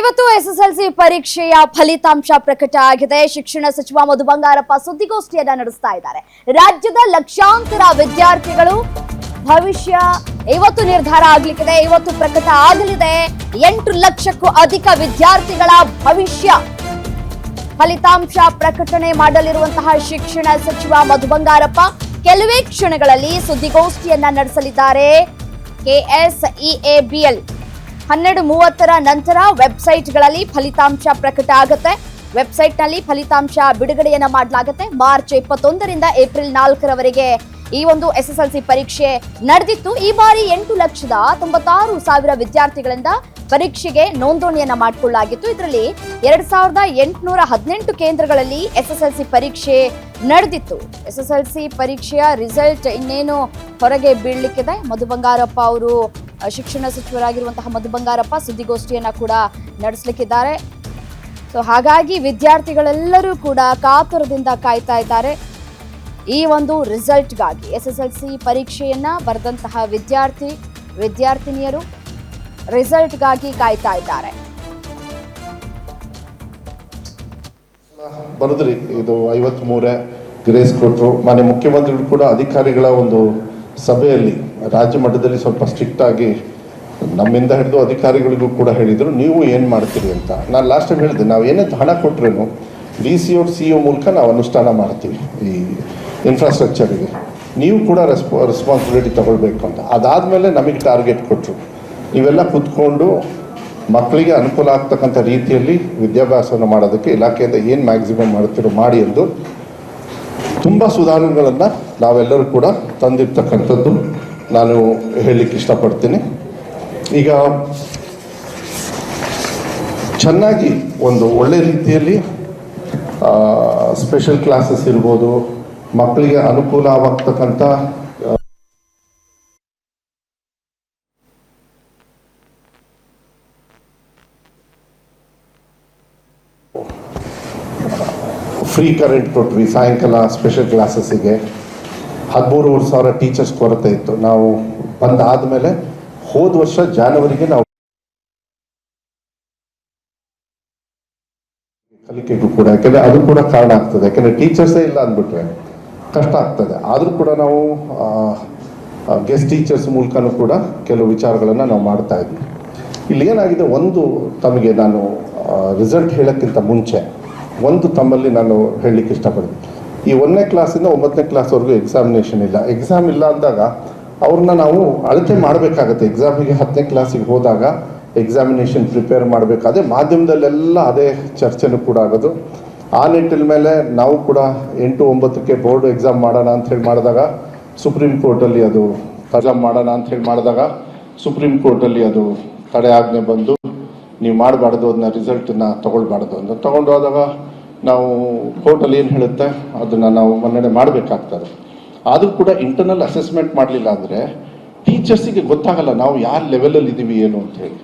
ಇವತ್ತು ಎಸ್ಎಸ್ಎಲ್ಸಿ ಪರೀಕ್ಷೆಯ ಫಲಿತಾಂಶ ಪ್ರಕಟ ಆಗಿದೆ. ಶಿಕ್ಷಣ ಸಚಿವ ಮಧು ಬಂಗಾರಪ್ಪ ಸುದ್ದಿಗೋಷ್ಠಿಯನ್ನ ನಡೆಸ್ತಾ ಇದ್ದಾರೆ. ರಾಜ್ಯದ ಲಕ್ಷಾಂತರ ವಿದ್ಯಾರ್ಥಿಗಳು ಭವಿಷ್ಯ ಇವತ್ತು ನಿರ್ಧಾರ ಆಗಲಿದೆ. ಇವತ್ತು ಪ್ರಕಟ ಆಗಲಿದೆ. 8 ಲಕ್ಷಕ್ಕೂ ಅಧಿಕ ವಿದ್ಯಾರ್ಥಿಗಳ ಭವಿಷ್ಯ ಫಲಿತಾಂಶ ಪ್ರಕಟಣೆ ಮಾಡಲಿರುವಂತಹ ಶಿಕ್ಷಣ ಸಚಿವ ಮಧು ಬಂಗಾರಪ್ಪ ಕೆಲವೇ ಕ್ಷಣಗಳಲ್ಲಿ ಸುದ್ದಿಗೋಷ್ಠಿಯನ್ನ ನಡೆಸಲಿದ್ದಾರೆ. KSEABL 12:30 ನಂತರ ವೆಬ್ಸೈಟ್ಗಳಲ್ಲಿ ಫಲಿತಾಂಶ ಪ್ರಕಟ ಆಗುತ್ತೆ. ವೆಬ್ಸೈಟ್ನಲ್ಲಿ ಫಲಿತಾಂಶ ಬಿಡುಗಡೆಯನ್ನ ಮಾಡಲಾಗುತ್ತೆ. ಮಾರ್ಚ್ 21ರಿಂದ ಏಪ್ರಿಲ್ 4ರವರೆಗೆ ಈ ಒಂದು ಎಸ್ಎಸ್ಎಲ್ಸಿ ಪರೀಕ್ಷೆ ನಡೆದಿತ್ತು. ಈ ಬಾರಿ 8,96,000 ವಿದ್ಯಾರ್ಥಿಗಳಿಂದ ಪರೀಕ್ಷೆಗೆ ನೋಂದಣಿಯನ್ನ ಮಾಡಿಕೊಳ್ಳಲಾಗಿತ್ತು. ಇದರಲ್ಲಿ 2,818 ಕೇಂದ್ರಗಳಲ್ಲಿ ಎಸ್ಎಸ್ಎಲ್ಸಿ ಪರೀಕ್ಷೆ ನಡೆದಿತ್ತು. ಎಸ್ಎಸ್ಎಲ್ಸಿ ಪರೀಕ್ಷೆಯ ರಿಸಲ್ಟ್ ಇನ್ನೇನು ಹೊರಗೆ ಬೀಳಲಿಕ್ಕಿದೆ. ಮಧು ಬಂಗಾರಪ್ಪ ಅವರು ಶಿಕ್ಷಣ ಸಚಿವರಾಗಿರುವಂತಹ ಮಧು ಬಂಗಾರಪ್ಪ ಸುದ್ದಿಗೋಷ್ಠಿಯನ್ನ ಕೂಡ ನಡೆಸಲಿಕ್ಕಿದ್ದಾರೆ. ಸೊ ಹಾಗಾಗಿ ವಿದ್ಯಾರ್ಥಿಗಳೆಲ್ಲರೂ ಕೂಡ ಕಾತುರದಿಂದ ಕಾಯ್ತಾ ಇದ್ದಾರೆ ಈ ಒಂದು ರಿಸಲ್ಟ್ಗಾಗಿ. ಎಸ್ಎಸ್ಎಲ್ಸಿ ಪರೀಕ್ಷೆಯನ್ನ ಬರೆದಂತಹ ವಿದ್ಯಾರ್ಥಿನಿಯರು ರಿಸಲ್ಟ್ಗಾಗಿ ಕಾಯ್ತಾ ಇದ್ದಾರೆ. ಬರೆದ್ರಿ ಇದು 53 ಗ್ರೇಸ್ ಕೊಟ್ಟರು. ಮಾನ್ಯ ಮುಖ್ಯಮಂತ್ರಿಗಳು ಕೂಡ ಅಧಿಕಾರಿಗಳ ಒಂದು ಸಭೆಯಲ್ಲಿ ರಾಜ್ಯ ಮಟ್ಟದಲ್ಲಿ ಸ್ವಲ್ಪ ಸ್ಟ್ರಿಕ್ಟ್ ಆಗಿ ನಮ್ಮಿಂದ ಹಿಡಿದು ಅಧಿಕಾರಿಗಳಿಗೂ ಕೂಡ ಹೇಳಿದರು, ನೀವು ಏನು ಮಾಡ್ತೀರಿ ಅಂತ. ನಾನು ಲಾಸ್ಟ್ ಟೈಮ್ ಹೇಳಿದೆ, ನಾವು ಏನೇ ಹಣ ಕೊಟ್ಟರು DC ಅವ್ರ CO ಮೂಲಕ ನಾವು ಅನುಷ್ಠಾನ ಮಾಡ್ತೀವಿ ಈ ಇನ್ಫ್ರಾಸ್ಟ್ರಕ್ಚರಿಗೆ, ನೀವು ಕೂಡ ರೆಸ್ಪಾನ್ಸಿಬಿಲಿಟಿ ತಗೊಳ್ಬೇಕು ಅಂತ. ಅದಾದಮೇಲೆ ನಮಗೆ ಟಾರ್ಗೆಟ್ ಕೊಟ್ಟರು, ನೀವೆಲ್ಲ ಕೂತ್ಕೊಂಡು ಮಕ್ಕಳಿಗೆ ಅನುಕೂಲ ಆಗ್ತಕ್ಕಂಥ ರೀತಿಯಲ್ಲಿ ವಿದ್ಯಾಭ್ಯಾಸವನ್ನು ಮಾಡೋದಕ್ಕೆ ಇಲಾಖೆಯಿಂದ ಏನು ಮ್ಯಾಕ್ಸಿಮಮ್ ಮಾಡ್ತಿರೋ ಮಾಡಿ ಎಂದು ತುಂಬ ಸುಧಾರಣೆಗಳನ್ನು ನಾವೆಲ್ಲರೂ ಕೂಡ ತಂದಿರ್ತಕ್ಕಂಥದ್ದು ನಾನು ಹೇಳಲಿಕ್ಕೆ ಇಷ್ಟಪಡ್ತೀನಿ. ಈಗ ಚೆನ್ನಾಗಿ ಒಂದು ಒಳ್ಳೆ ರೀತಿಯಲ್ಲಿ ಸ್ಪೆಷಲ್ ಕ್ಲಾಸಸ್ ಇರ್ಬೋದು, ಮಕ್ಕಳಿಗೆ ಅನುಕೂಲವಾಗ್ತಕ್ಕಂಥ ಫ್ರೀ ಕರೆಂಟ್ ಕೊಟ್ವಿ. ಸಾಯಂಕಾಲ ಸ್ಪೆಷಲ್ ಕ್ಲಾಸಸ್ಸಿಗೆ 13,500 ಟೀಚರ್ಸ್ ಕೊರತೆ ಇತ್ತು. ನಾವು ಬಂದಾದಮೇಲೆ ಹೋದ ವರ್ಷ ಜಾನ್ವರಿಗೆ ನಾವು ಕಲಿಕೆಗೂ ಕೂಡ, ಯಾಕೆಂದರೆ ಅದು ಕೂಡ ಕಾರಣ ಆಗ್ತದೆ. ಯಾಕೆಂದರೆ ಟೀಚರ್ಸೇ ಇಲ್ಲ ಅಂದ್ಬಿಟ್ರೆ ಕಷ್ಟ ಆಗ್ತದೆ. ಆದರೂ ಕೂಡ ನಾವು ಗೆಸ್ಟ್ ಟೀಚರ್ಸ್ ಮೂಲಕನೂ ಕೂಡ ಕೆಲವು ವಿಚಾರಗಳನ್ನು ನಾವು ಮಾಡ್ತಾ ಇದ್ವಿ. ಇಲ್ಲಿ ಏನಾಗಿದೆ, ಒಂದು ತಮಗೆ ನಾನು ರಿಸಲ್ಟ್ ಹೇಳೋಕ್ಕಿಂತ ಮುಂಚೆ ಒಂದು ತಮ್ಮಲ್ಲಿ ನಾನು ಹೇಳಲಿಕ್ಕೆ ಇಷ್ಟಪಡ್ತೀನಿ. ಈ 1ನೇ ಕ್ಲಾಸಿಂದ 9ನೇ ಕ್ಲಾಸ್ವರೆಗೂ ಎಕ್ಸಾಮಿನೇಷನ್ ಇಲ್ಲ. ಎಕ್ಸಾಮ್ ಇಲ್ಲ ಅಂದಾಗ ಅವ್ರನ್ನ ನಾವು ಅಳತೆ ಮಾಡಬೇಕಾಗತ್ತೆ. ಎಕ್ಸಾಮಿಗೆ 10ನೇ ಕ್ಲಾಸಿಗೆ ಹೋದಾಗ ಎಕ್ಸಾಮಿನೇಷನ್ ಪ್ರಿಪೇರ್ ಮಾಡಬೇಕಾದ್ರೆ ಮಾಧ್ಯಮದಲ್ಲೆಲ್ಲ ಅದೇ ಚರ್ಚೆನೂ ಕೂಡ ಆಗೋದು. ಆ ನಿಟ್ಟಿನ ಮೇಲೆ ನಾವು ಕೂಡ 8-9ಕ್ಕೆ ಬೋರ್ಡ್ ಎಕ್ಸಾಮ್ ಮಾಡೋಣ ಅಂಥೇಳಿ ಮಾಡಿದಾಗ ಸುಪ್ರೀಂ ಕೋರ್ಟಲ್ಲಿ ಅದು ಸುಪ್ರೀಂ ಕೋರ್ಟಲ್ಲಿ ಅದು ತಡೆ ಆಜ್ಞೆ ಬಂದು ನೀವು ಮಾಡಬಾರ್ದು, ಅದನ್ನ ರಿಸಲ್ಟನ್ನು ತೊಗೊಳ್ಬಾರ್ದು ಅಂತ ತೊಗೊಂಡು ಹೋದಾಗ ನಾವು ಕೋರ್ಟಲ್ಲಿ ಏನು ಹೇಳುತ್ತೆ ಅದನ್ನು ನಾವು ಮನ್ನಣೆ ಮಾಡಬೇಕಾಗ್ತದೆ. ಆದರೂ ಕೂಡ ಇಂಟರ್ನಲ್ ಅಸೆಸ್ಮೆಂಟ್ ಮಾಡಲಿಲ್ಲ ಅಂದರೆ ಟೀಚರ್ಸಿಗೆ ಗೊತ್ತಾಗಲ್ಲ ನಾವು ಯಾವ ಲೆವೆಲಲ್ಲಿ ಇದ್ದೀವಿ ಏನು ಅಂಥೇಳಿ.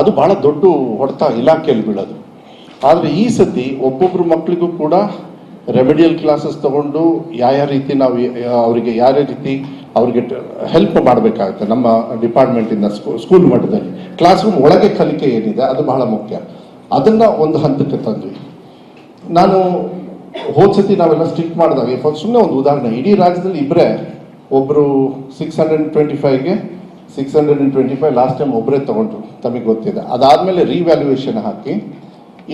ಅದು ಭಾಳ ದೊಡ್ಡ ಹೊಡೆತ ಇಲಾಖೆಯಲ್ಲಿ ಬೀಳೋದು. ಆದರೆ ಈ ಸತಿ ಒಬ್ಬೊಬ್ಬರು ಮಕ್ಕಳಿಗೂ ಕೂಡ ರೆಮಿಡಿಯಲ್ ಕ್ಲಾಸಸ್ ತೊಗೊಂಡು ಯಾವ ರೀತಿ ನಾವು ಅವರಿಗೆ ಅವ್ರಿಗೆ ಹೆಲ್ಪ್ ಮಾಡಬೇಕಾಗುತ್ತೆ. ನಮ್ಮ ಡಿಪಾರ್ಟ್ಮೆಂಟಿಂದ ಸ್ಕೂಲ್ ಮಟ್ಟದಲ್ಲಿ ಕ್ಲಾಸ್ ರೂಮ್ ಒಳಗೆ ಕಲಿಕೆ ಏನಿದೆ ಅದು ಬಹಳ ಮುಖ್ಯ. ಅದನ್ನು ಒಂದು ಹಂತಕ್ಕೆ ತಂದ್ವಿ. ನಾನು ಹೋದ ಸತಿ ನಾವೆಲ್ಲ ಸ್ಟ್ರಿಕ್ಟ್ ಮಾಡಿದಾಗ ಸುಮ್ಮನೆ ಒಂದು ಉದಾಹರಣೆ, ಇಡೀ ರಾಜ್ಯದಲ್ಲಿ ಒಬ್ಬರು 625ಗೆ 625 ಲಾಸ್ಟ್ ಟೈಮ್ ಒಬ್ಬರೇ ತೊಗೊಂಡ್ರು, ತಮಗೆ ಗೊತ್ತಿದೆ. ಅದಾದಮೇಲೆ ರಿವ್ಯಾಲ್ಯೂಯೇಷನ್ ಹಾಕಿ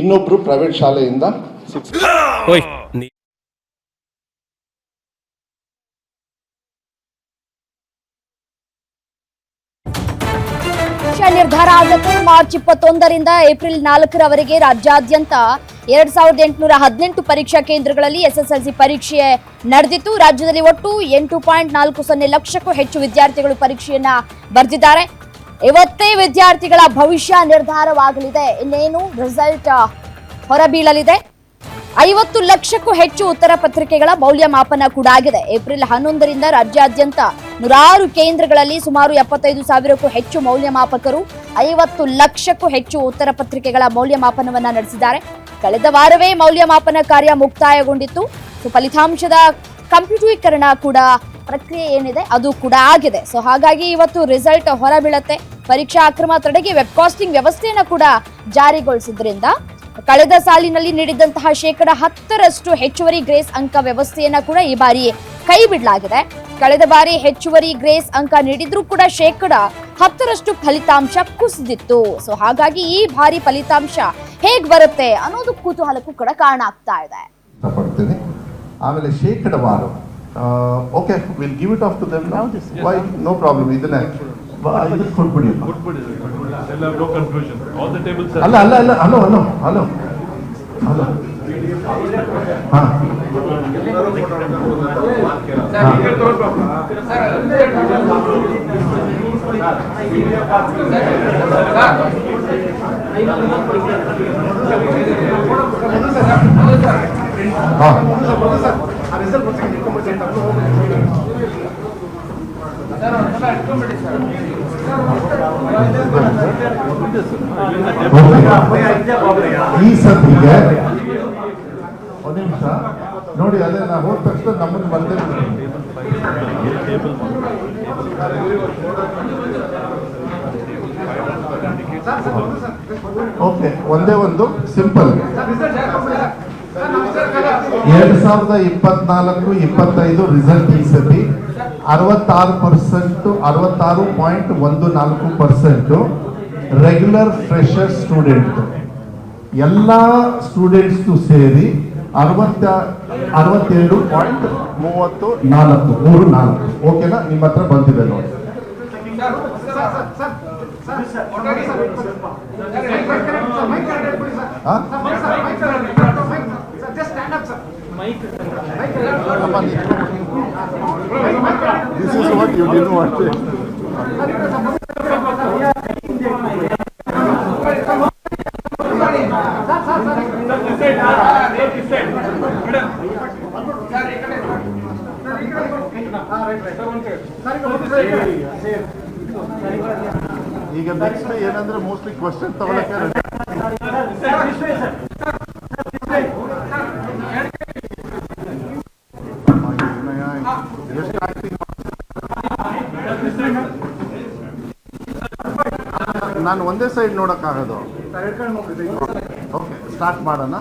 ಇನ್ನೊಬ್ಬರು ಪ್ರೈವೇಟ್ ಶಾಲೆಯಿಂದ ನಿರ್ಧಾರ ಆಗುತ್ತೆ. ಮಾರ್ಚ್ 21ರಿಂದ ಏಪ್ರಿಲ್ 4ರವರೆಗೆ ರಾಜ್ಯಾದ್ಯಂತ 2,818 ಪರೀಕ್ಷಾ ಕೇಂದ್ರಗಳಲ್ಲಿ ಎಸ್ಎಸ್ಎಲ್ಸಿ ಪರೀಕ್ಷೆ ನಡೆದಿತ್ತು. ರಾಜ್ಯದಲ್ಲಿ ಒಟ್ಟು 8.40 ಲಕ್ಷಕ್ಕೂ ಹೆಚ್ಚು ವಿದ್ಯಾರ್ಥಿಗಳು ಪರೀಕ್ಷೆಯನ್ನ ಬರೆದಿದ್ದಾರೆ. ಇವತ್ತೇ ವಿದ್ಯಾರ್ಥಿಗಳ ಭವಿಷ್ಯ ನಿರ್ಧಾರವಾಗಲಿದೆ. ಇನ್ನೇನು ರಿಸಲ್ಟ್ ಹೊರಬೀಳಲಿದೆ. 50 ಲಕ್ಷಕ್ಕೂ ಹೆಚ್ಚು ಉತ್ತರ ಪತ್ರಿಕೆಗಳ ಮೌಲ್ಯಮಾಪನ ಕೂಡ ಆಗಿದೆ. ಏಪ್ರಿಲ್ 11ರಿಂದ ರಾಜ್ಯಾದ್ಯಂತ 106 ಕೇಂದ್ರಗಳಲ್ಲಿ ಸುಮಾರು 75,000ಕ್ಕೂ ಹೆಚ್ಚು ಮೌಲ್ಯಮಾಪಕರು 50 ಲಕ್ಷಕ್ಕೂ ಹೆಚ್ಚು ಉತ್ತರ ಪತ್ರಿಕೆಗಳ ಮೌಲ್ಯಮಾಪನವನ್ನ ನಡೆಸಿದ್ದಾರೆ. ಕಳೆದ ವಾರವೇ ಮೌಲ್ಯಮಾಪನ ಕಾರ್ಯ ಮುಕ್ತಾಯಗೊಂಡಿತ್ತು. ಫಲಿತಾಂಶದ ಕಂಪ್ಯೂಟರೀಕರಣ ಕೂಡ ಪ್ರಕ್ರಿಯೆ ಏನಿದೆ ಅದು ಕೂಡ ಆಗಿದೆ. ಸೊ ಹಾಗಾಗಿ ಇವತ್ತು ರಿಸಲ್ಟ್ ಹೊರಬೀಳತ್ತೆ. ಪರೀಕ್ಷಾ ಅಕ್ರಮ ತಡೆಗೆ ವೆಬ್ ಕಾಸ್ಟಿಂಗ್ ವ್ಯವಸ್ಥೆಯನ್ನ ಕೂಡ ಜಾರಿಗೊಳಿಸಿದ್ರಿಂದ ಕಳೆದ ಸಾಲಿನಲ್ಲಿ ನೀಡಿದಂತಹ 10% ಹೆಚ್ಚುವರಿ ಗ್ರೇಸ್ ಅಂಕ ವ್ಯವಸ್ಥೆಯನ್ನ ಕೂಡ ಈ ಬಾರಿ ಕೈ ಬಿಡಲಾಗಿದೆ. ಕಳೆದ ಬಾರಿ ಹೆಚ್ಚುವರಿ ಗ್ರೇಸ್ ಅಂಕ ನೀಡಿದ್ರೂ ಕೂಡ 10% ಫಲಿತಾಂಶ ಕುಸಿದಿತ್ತು. ಸೊ ಹಾಗಾಗಿ ಈ ಬಾರಿ ಫಲಿತಾಂಶ ಹೇಗ್ ಬರುತ್ತೆ ಅನ್ನೋದು ಕುತೂಹಲಕ್ಕೂ ಕೂಡ ಕಾರಣ ಆಗ್ತಾ ಇದೆ. ಪಡ್ತೀನಿ. ಆಮೇಲೆ ಶೇಕಡವಾರು okay will give it off to them now why no problem ಇದನ್ನ ಕೊಟ್ಬಿಡಿ. ಅಲ್ಲ ಅಲ್ಲ ಅಲ್ಲ ಹಲೋ ಹಲೋ ಹಲೋ ಹಲೋ ಹಾಂ ಈ ಸತಿಗೆ ಒಂದು ನಿಮಿಷ ನೋಡಿ, ಅದೇ ನಾ ಹೋದ ತಕ್ಷಣ ನಮ್ಮನ್ನು ಬಂದೇ ಓಕೆ. ಒಂದೇ ಒಂದು ಸಿಂಪಲ್ 2024-25 ರಿಸಲ್ಟ್ ಈ ಸತಿ 66%, 66.14% ರೆಗ್ಯುಲರ್ ಫ್ರೆಶರ್ ಸ್ಟೂಡೆಂಟ್ ಎಲ್ಲ ಸ್ಟೂಡೆಂಟ್ಸ್ ಸೇರಿ 67.34 ಓಕೆನಾ? ನಿಮ್ಮ ಹತ್ರ ಬಂದಿದೆ ನೋಡಿ. This is what you didn't want. ಈಗ ನೆಕ್ಸ್ಟ್ ಏನಂದ್ರೆ ಮೋಸ್ಟ್ಲಿ ಕ್ವಶನ್ ತಗೊಳಕ್ಕೆ ನಾನು ಒಂದೇ ಸೈಡ್ ನೋಡಕ್ಕಾಗೋದು. ಓಕೆ ಸ್ಟಾರ್ಟ್ ಮಾಡೋಣ.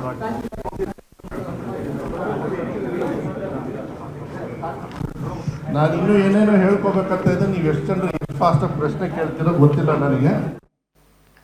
ನಾನು ಇನ್ನೂ ಏನೇನೋ ಹೇಳ್ಕೋಬೇಕಂತ ಇದ್ದೆ. ನೀವು ಎಷ್ಟು ಜನರು ಫಾಸ್ಟ್ ಪ್ರಶ್ನೆ ಕೇಳ್ತೀರೋ ಗೊತ್ತಿಲ್ಲ ನನಗೆ.